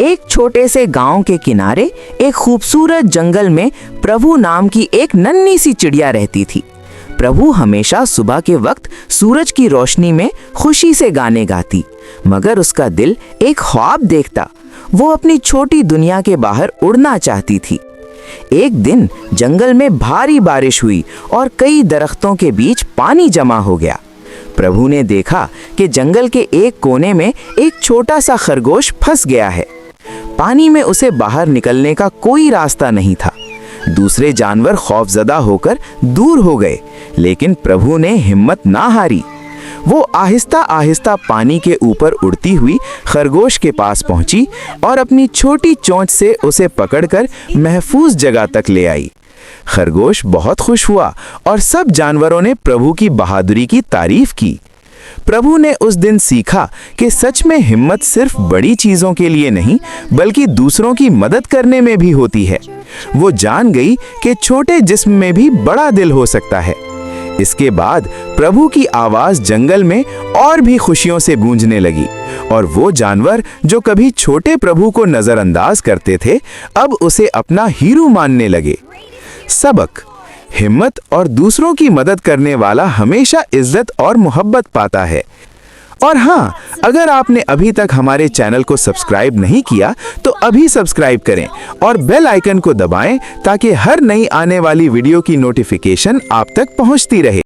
एक छोटे से गांव के किनारे एक खूबसूरत जंगल में प्रभु नाम की एक नन्ही सी चिड़िया रहती थी। प्रभु हमेशा सुबह के वक्त सूरज की रोशनी में खुशी से गाने गाती, मगर उसका दिल एक ख्वाब देखता। वो अपनी छोटी दुनिया के बाहर उड़ना चाहती थी। एक दिन जंगल में भारी बारिश हुई और कई दरख्तों के बीच पानी जमा हो गया। प्रभु ने देखा कि जंगल के एक कोने में एक छोटा सा खरगोश फंस गया है। पानी में उसे बाहर निकलने का कोई रास्ता नहीं था। दूसरे जानवर खौफजदा होकर दूर हो गए, लेकिन प्रभु ने हिम्मत ना हारी। वो आहिस्ता आहिस्ता पानी के ऊपर उड़ती हुई खरगोश के पास पहुंची और अपनी छोटी चोंच से उसे पकड़कर महफूज जगह तक ले आई। खरगोश बहुत खुश हुआ और सब जानवरों ने प्रभु की बहादुरी की तारीफ की। प्रभु ने उस दिन सीखा कि सच में हिम्मत सिर्फ बड़ी चीजों के लिए नहीं, बल्कि दूसरों की मदद करने में भी होती है। वो जान गई कि छोटे जिस्म में भी बड़ा दिल हो सकता है। इसके बाद प्रभु की आवाज जंगल में और भी खुशियों से गूंजने लगी, और वो जानवर जो कभी छोटे प्रभु को नजरअंदाज करते थे, अब उसे अपना हीरो मानने लगे। सबक: हिम्मत और दूसरों की मदद करने वाला हमेशा इज्जत और मोहब्बत पाता है। और हाँ, अगर आपने अभी तक हमारे चैनल को सब्सक्राइब नहीं किया तो अभी सब्सक्राइब करें और बेल आइकन को दबाएं ताकि हर नई आने वाली वीडियो की नोटिफिकेशन आप तक पहुंचती रहे।